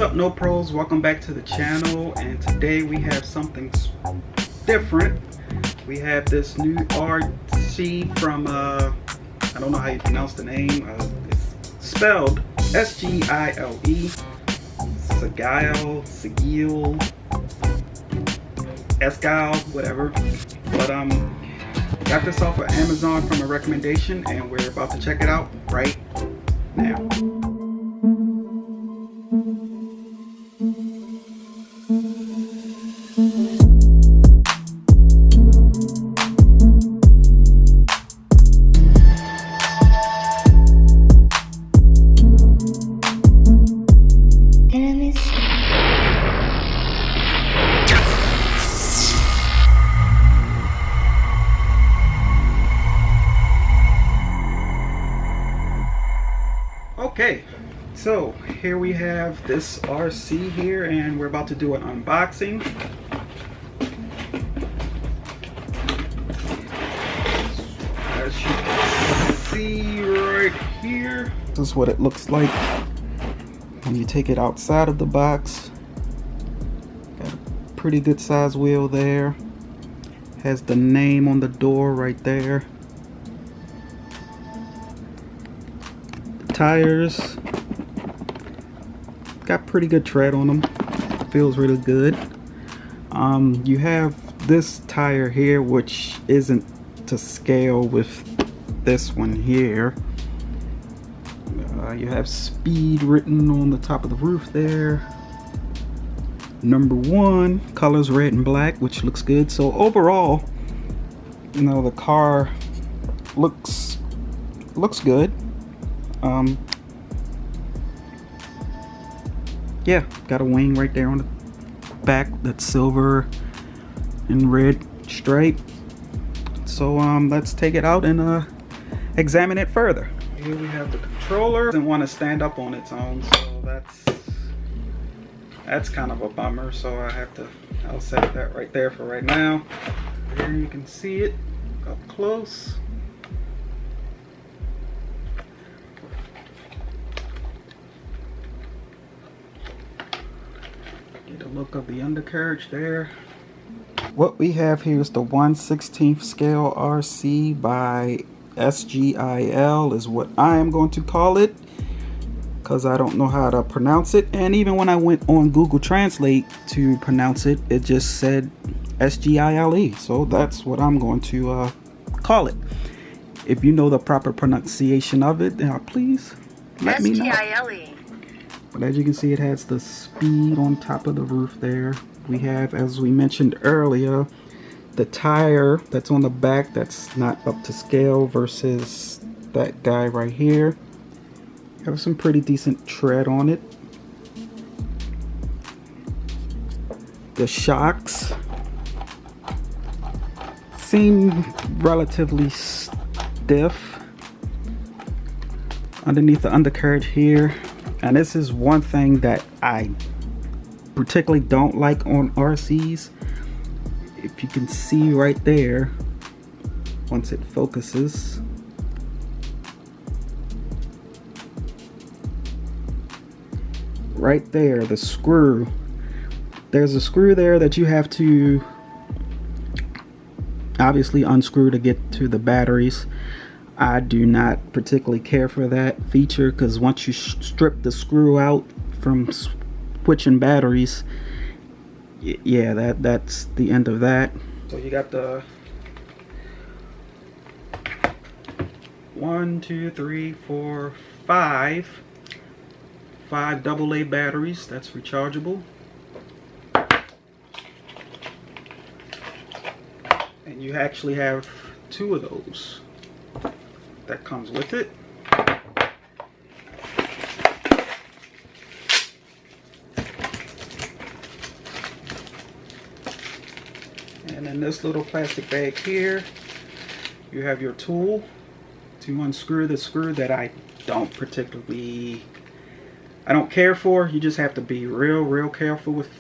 up, No Pros? Welcome back to the channel, and today we have something different. We have this new RC from I don't know how you pronounce the name. It's spelled SGILE, SGILE, whatever. But got this off of Amazon from a recommendation, and we're about to check it out right now. Okay, so here we have this RC here, and we're about to do an unboxing. As you can see right here, this is what it looks like when you take it outside of the box. Got a pretty good size wheel there. Has the name on the door right there. Tires got pretty good tread on them, feels really good. You have this tire here, which isn't to scale with this one here. You have speed written on the top of the roof there. Number 1, colors red and black, which looks good. So overall, you know, the car looks good. Yeah, got a wing right there on the back that's silver and red stripe. So let's take it out and examine it further. Here we have the controller. It doesn't want to stand up on its own, so that's kind of a bummer. So I'll set that right there for right now. Here you can see it up close. Get a look of the undercarriage there. What we have here is the 1/16 scale RC by SGIL is what I am going to call it, because I don't know how to pronounce it. And even when I went on Google Translate to pronounce it, it just said SGILE. So that's what I'm going to call it. If you know the proper pronunciation of it, then please let me know. SGILE. But as you can see, it has the speed on top of the roof there. We have, as we mentioned earlier, the tire that's on the back that's not up to scale versus that guy right here. Have some pretty decent tread on it. The shocks seem relatively stiff underneath the undercarriage here. And this is one thing that I particularly don't like on RCs. If you can see right there, once it focuses, right there, the screw, there's a screw there that you have to obviously unscrew to get to the batteries. I do not particularly care for that feature, because once you strip the screw out from switching batteries, yeah, that's the end of that. So you got the 1, 2, 3, 4, 5 AA batteries. That's rechargeable. And you actually have 2 of those that comes with it. And in this little plastic bag here, you have your tool to unscrew the screw that I don't care for. You just have to be real careful with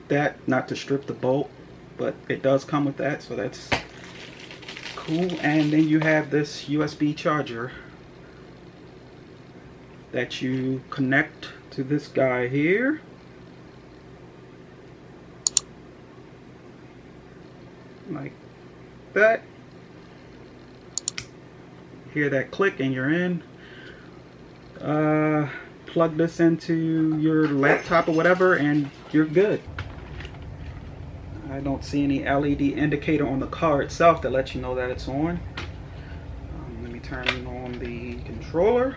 that, not to strip the bolt, but it does come with that, so that's cool. And then you have this USB charger that you connect to this guy here. like that. Hear that click and you're in. Plug this into your laptop or whatever and you're good. I don't see any LED indicator on the car itself to let you know that it's on. Let me turn on the controller.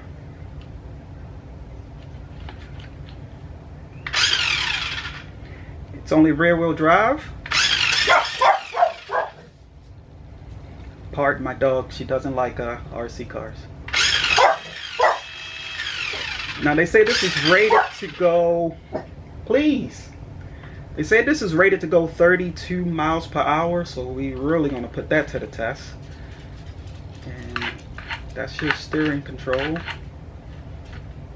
It's only rear wheel drive. Pardon my dog, she doesn't like RC cars. Now they say this is rated to go, please. They say this is rated to go 32 miles per hour, so we're really going to put that to the test. And that's your steering control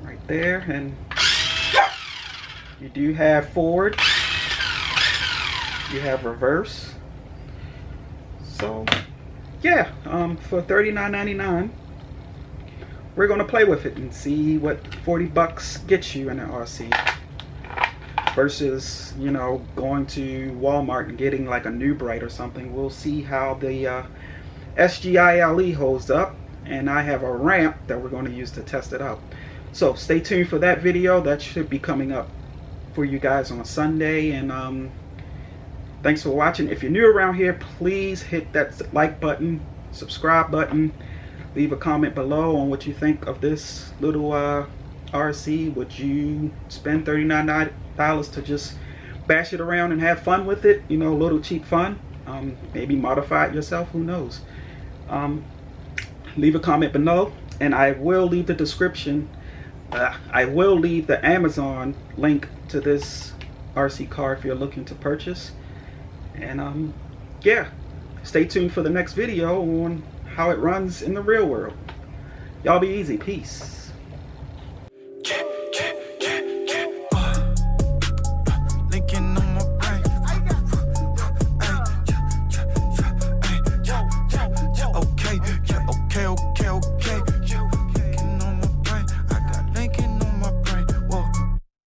right there. And you do have forward, you have reverse. So yeah, for $39.99, we're going to play with it and see what 40 bucks gets you in an RC. Versus, you know, going to Walmart and getting like a new Bright or something. We'll see how the SGILE holds up, and I have a ramp that we're going to use to test it out. So stay tuned for that video. That should be coming up for you guys on Sunday. And thanks for watching. If you're new around here, please hit that like button, subscribe button, leave a comment below on what you think of this little RC. Would you spend $39 to just bash it around and have fun with it? You know, a little cheap fun. Maybe modify it yourself, who knows. Leave a comment below, and I will leave the description. I will leave the Amazon link to this RC car if you're looking to purchase. And yeah, stay tuned for the next video on how it runs in the real world. Y'all be easy. Peace.